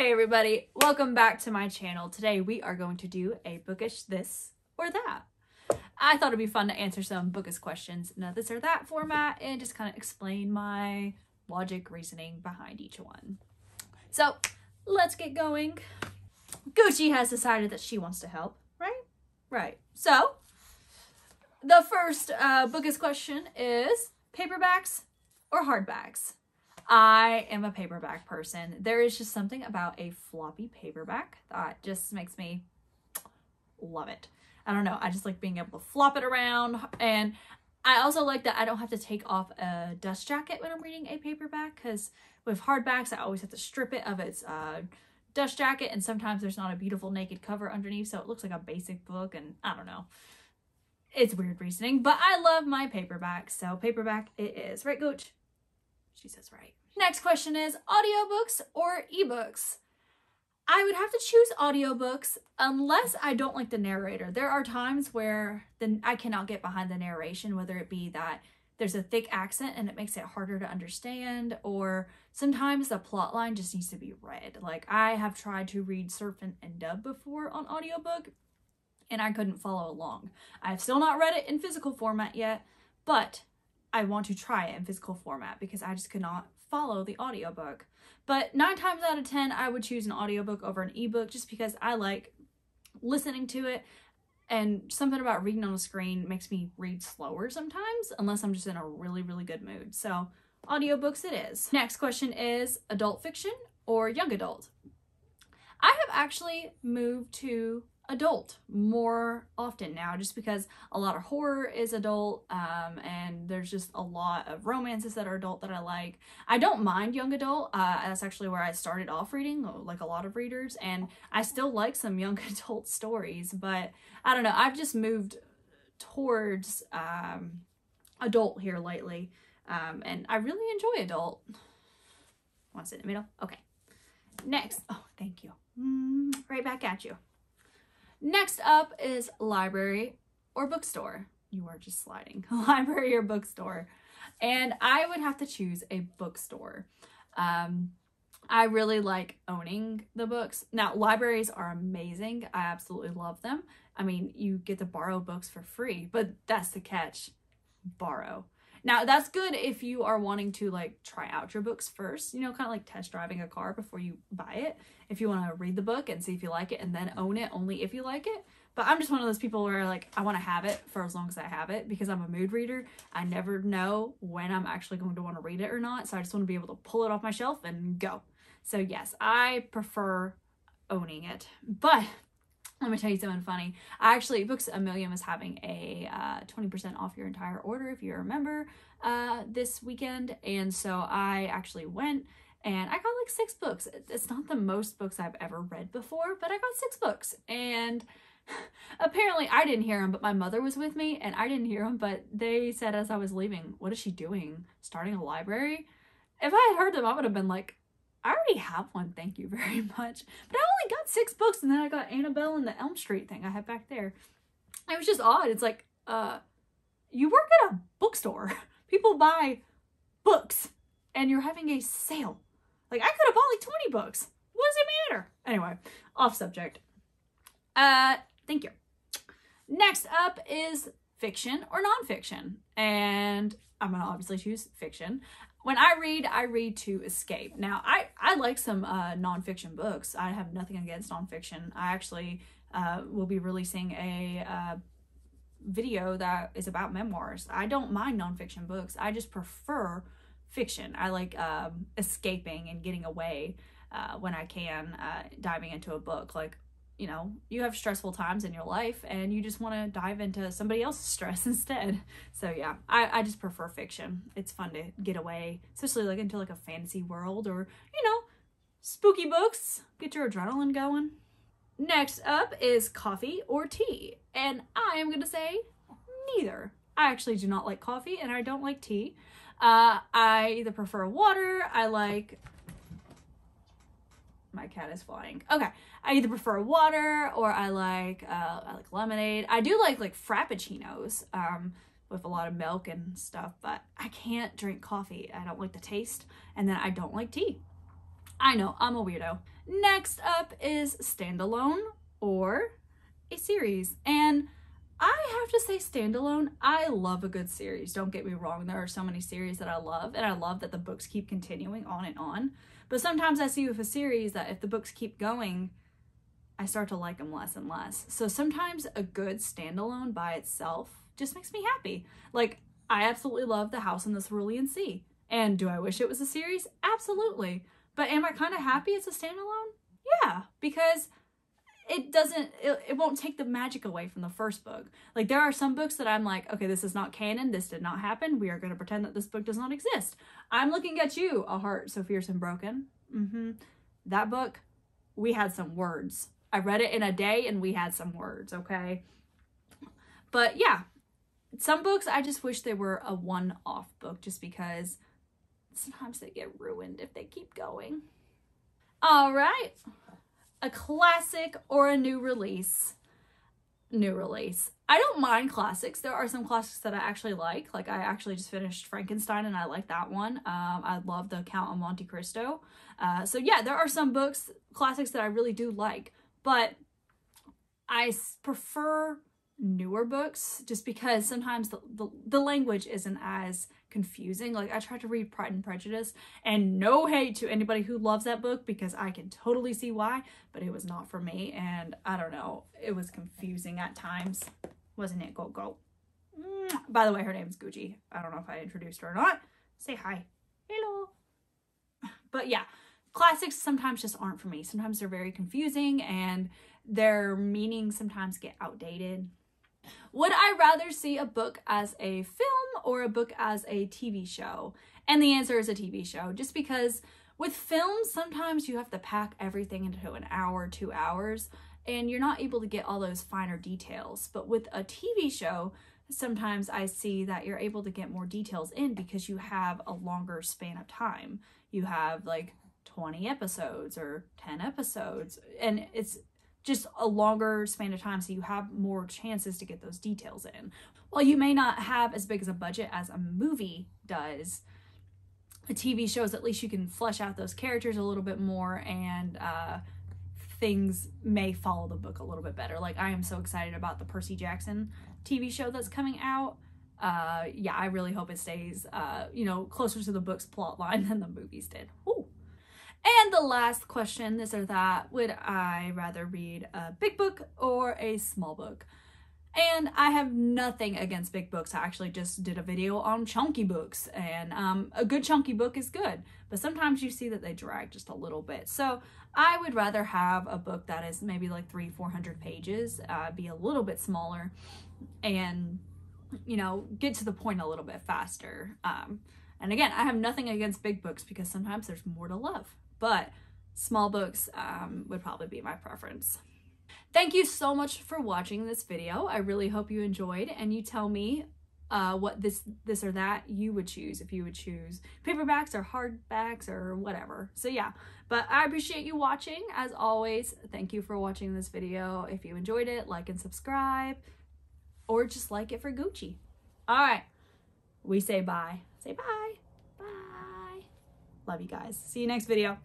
Hey everybody, welcome back to my channel. Today we are going to do a bookish this or that. I thought it'd be fun to answer some bookish questions in a this or that format and just kind of explain my logic, reasoning behind each one. So let's get going. Gucci has decided that she wants to help, right? Right. So the first bookish question is paperbacks or hardbacks? I am a paperback person. There is just something about a floppy paperback that just makes me love it. I don't know. I just like being able to flop it around. And I also like that I don't have to take off a dust jacket when I'm reading a paperback, because with hardbacks, I always have to strip it of its dust jacket. And sometimes there's not a beautiful naked cover underneath, so it looks like a basic book. And I don't know. It's weird reasoning, but I love my paperback. So paperback it is. Right, Coach? She says right. Next question is audiobooks or ebooks? I would have to choose audiobooks unless I don't like the narrator. There are times where I cannot get behind the narration, whether it be that there's a thick accent and it makes it harder to understand, or sometimes the plot line just needs to be read. Like I have tried to read Surf and Dub before on audiobook and I couldn't follow along. I've still not read it in physical format yet, but I want to try it in physical format because I just could not follow the audiobook. But 9 times out of 10, I would choose an audiobook over an ebook just because I like listening to it, and something about reading on a screen makes me read slower sometimes, unless I'm just in a really, really good mood. So audiobooks it is. Next question is adult fiction or young adult? I have actually moved to adult more often now, just because a lot of horror is adult, and there's just a lot of romances that are adult that I like. I don't mind young adult. That's actually where I started off reading, like a lot of readers, and I still like some young adult stories, but I don't know, I've just moved towards adult here lately, and I really enjoy adult. Want to sit in the middle? Okay. Next, oh thank you, right back at you. Next up is library or bookstore. You are just sliding. Library or bookstore. And I would have to choose a bookstore. I really like owning the books. Now, libraries are amazing. I absolutely love them. I mean, you get to borrow books for free, but that's the catch. Borrow. Now, that's good if you are wanting to like try out your books first, you know, kind of like test driving a car before you buy it. If you want to read the book and see if you like it and then own it only if you like it. But I'm just one of those people where like I want to have it for as long as I have it because I'm a mood reader. I never know when I'm actually going to want to read it or not. So I just want to be able to pull it off my shelf and go. So yes, I prefer owning it. But let me tell you something funny. Books A Million was having a 20% off your entire order, if you remember, this weekend. And so I actually went and I got like 6 books. It's not the most books I've ever read before, but I got 6 books. And apparently I didn't hear them, but my mother was with me and I didn't hear them, but they said as I was leaving, what is she doing? Starting a library? If I had heard them, I would have been like, I already have one, thank you very much. But I only got 6 books, and then I got Annabelle and the Elm Street thing I have back there. It was just odd. It's like, you work at a bookstore. People buy books, and you're having a sale. Like, I could have bought like 20 books. What does it matter? Anyway, off subject. Thank you. Next up is fiction or nonfiction. And I'm going to obviously choose fiction. When I read to escape. Now, I like some nonfiction books. I have nothing against nonfiction. I actually will be releasing a video that is about memoirs. I don't mind nonfiction books. I just prefer fiction. I like escaping and getting away when I can, diving into a book. Like, you know, you have stressful times in your life and you just want to dive into somebody else's stress instead. So yeah, I just prefer fiction. It's fun to get away, especially like into like a fantasy world or, you know, spooky books. Get your adrenaline going. Next up is coffee or tea. And I am going to say neither. I actually do not like coffee and I don't like tea. I either prefer water. My cat is flying. Okay. I either prefer water or I like lemonade. I do like frappuccinos with a lot of milk and stuff, but I can't drink coffee. I don't like the taste, and then I don't like tea. I know, I'm a weirdo. Next up is standalone or a series. And I have to say standalone, I love a good series. Don't get me wrong, there are so many series that I love, and I love that the books keep continuing on and on. But sometimes I see with a series that if the books keep going, I start to like them less and less. So sometimes a good standalone by itself just makes me happy. Like, I absolutely love The House in the Cerulean Sea. And do I wish it was a series? Absolutely. But am I kind of happy it's a standalone? Yeah, because it won't take the magic away from the first book. Like, there are some books that I'm like, okay, this is not canon, this did not happen, we are going to pretend that this book does not exist. I'm Looking at You, A Heart So Fierce and Broken. That book, we had some words. I read it in a day and we had some words, okay? But yeah, some books I just wish they were a one-off book, just because sometimes they get ruined if they keep going. All right. A classic or a new release? New release. I don't mind classics. There are some classics that I actually like. Like, I actually just finished Frankenstein and I like that one. I love The Count of Monte Cristo. So yeah, there are some books, classics that I really do like. But I prefer newer books just because sometimes the language isn't as confusing. Like, I tried to read Pride and Prejudice, and no hate to anybody who loves that book because I can totally see why, but it was not for me, and I don't know, it was confusing at times, wasn't it? Go. By the way, her name's Gucci. I don't know if I introduced her or not. Say hi. Hello. But yeah, classics sometimes just aren't for me. Sometimes they're very confusing and their meanings sometimes get outdated. Would I rather see a book as a film or a book as a TV show? And the answer is a TV show, just because with films, sometimes you have to pack everything into an hour, 2 hours, and you're not able to get all those finer details. But with a TV show, sometimes I see that you're able to get more details in because you have a longer span of time. You have like 20 episodes or 10 episodes, and it's just a longer span of time, so you have more chances to get those details in. While you may not have as big as a budget as a movie does, a TV shows, at least you can flesh out those characters a little bit more, and things may follow the book a little bit better. Like, I am so excited about the Percy Jackson TV show that's coming out. Yeah, I really hope it stays, closer to the book's plot line than the movies did. Ooh. And the last question, this or that, would I rather read a big book or a small book? And I have nothing against big books. I actually just did a video on chunky books, and a good chunky book is good, but sometimes you see that they drag just a little bit. So I would rather have a book that is maybe like 300-400 pages, be a little bit smaller, and, get to the point a little bit faster. And again, I have nothing against big books because sometimes there's more to love, but small books would probably be my preference. Thank you so much for watching this video. I really hope you enjoyed, and you tell me what this or that you would choose, if you would choose paperbacks or hardbacks or whatever. So yeah, but I appreciate you watching. As always, thank you for watching this video. If you enjoyed it, like and subscribe, or just like it for Gucci. All right, we say bye. Say bye. Bye. Love you guys. See you next video.